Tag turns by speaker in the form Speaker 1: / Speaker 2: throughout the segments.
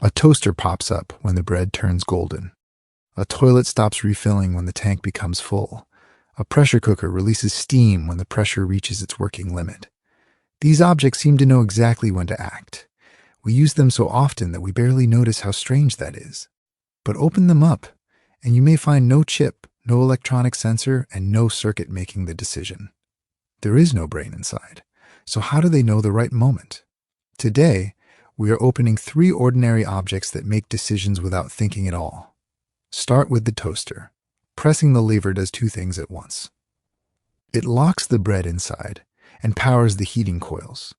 Speaker 1: A toaster pops up when the bread turns golden. A toilet stops refilling when the tank becomes full. A pressure cooker releases steam when the pressure reaches its working limit. These objects seem to know exactly when to act. We use them so often that we barely notice how strange that is. But open them up, and you may find no chip, no electronic sensor, and no circuit making the decision. There is no brain inside. So how do they know the right moment? Today, we are opening 3 ordinary objects that make decisions without thinking at all. Start with the toaster. Pressing the lever does 2 things at once. It locks the bread inside and powers the heating coils.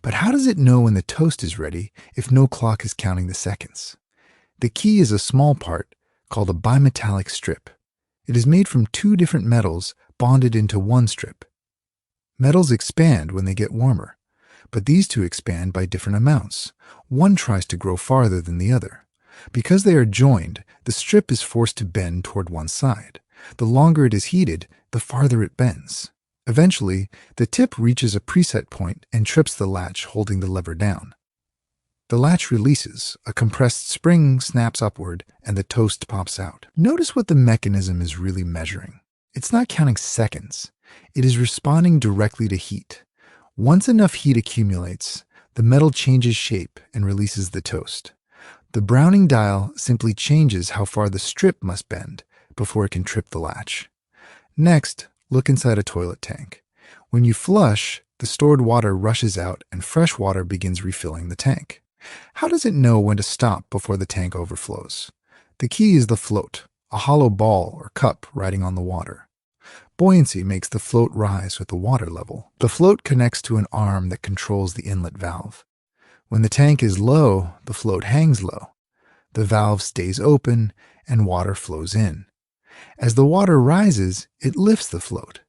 Speaker 1: But how does it know when the toast is ready if no clock is counting the seconds? The key is a small part called a bimetallic strip. It is made from 2 different metals bonded into one strip. Metals expand when they get warmer, but these 2 expand by different amounts. One tries to grow farther than the other. Because they are joined, the strip is forced to bend toward one side. The longer it is heated, the farther it bends. Eventually, the tip reaches a preset point and trips the latch holding the lever down. The latch releases, a compressed spring snaps upward, and the toast pops out. Notice what the mechanism is really measuring. It's not counting seconds. It is responding directly to heat. Once enough heat accumulates, the metal changes shape and releases the toast. The Browning dial simply changes how far the strip must bend before it can trip the latch. Next, look inside a toilet tank. When you flush, the stored water rushes out and fresh water begins refilling the tank. How does it know when to stop before the tank overflows? The key is the float, a hollow ball or cup riding on the water. Buoyancy makes the float rise with the water level. The float connects to an arm that controls the inlet valve. When the tank is low, the float hangs low. The valve stays open and water flows in. As the water rises, it lifts the float.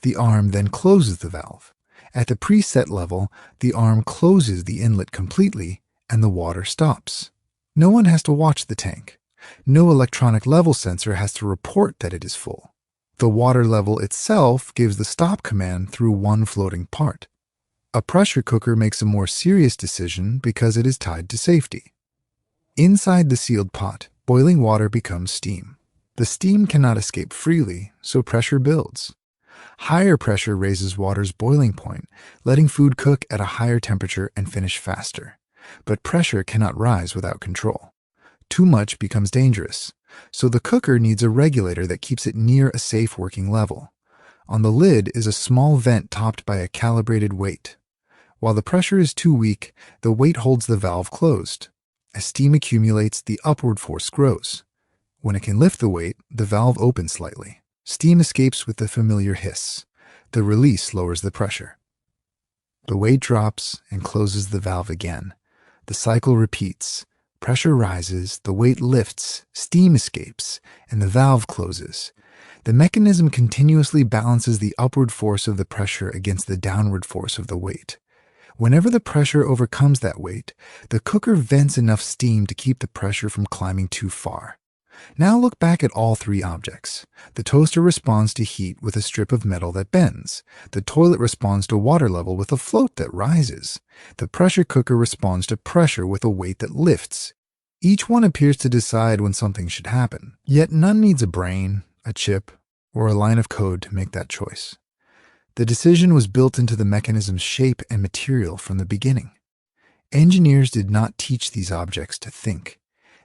Speaker 1: The arm then closes the valve. At the preset level, the arm closes the inlet completely and the water stops. No one has to watch the tank. No electronic level sensor has to report that it is full. The water level itself gives the stop command through one floating part. A pressure cooker makes a more serious decision because it is tied to safety. Inside the sealed pot, boiling water becomes steam. The steam cannot escape freely, so pressure builds. Higher pressure raises water's boiling point, letting food cook at a higher temperature and finish faster. But pressure cannot rise without control. Too much becomes dangerous, so the cooker needs a regulator that keeps it near a safe working level. On the lid is a small vent topped by a calibrated weight. While the pressure is too weak, the weight holds the valve closed. As steam accumulates, the upward force grows. When it can lift the weight, the valve opens slightly. Steam escapes with the familiar hiss. The release lowers the pressure. The weight drops and closes the valve again. The cycle repeats. Pressure rises, the weight lifts, steam escapes, and the valve closes. The mechanism continuously balances the upward force of the pressure against the downward force of the weight. Whenever the pressure overcomes that weight, the cooker vents enough steam to keep the pressure from climbing too far. Now look back at all 3 objects. The toaster responds to heat with a strip of metal that bends. The toilet responds to water level with a float that rises. The pressure cooker responds to pressure with a weight that lifts. Each one appears to decide when something should happen, yet none needs a brain, a chip, or a line of code to make that choice. The decision was built into the mechanism's shape and material from the beginning. Engineers did not teach these objects to think.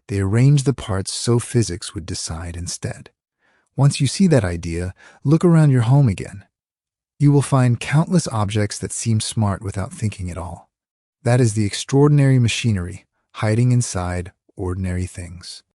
Speaker 1: They arranged the parts so physics would decide instead. Once you see that idea, look around your home again. You will find countless objects that seem smart without thinking at all. That is the extraordinary machinery hiding inside ordinary things.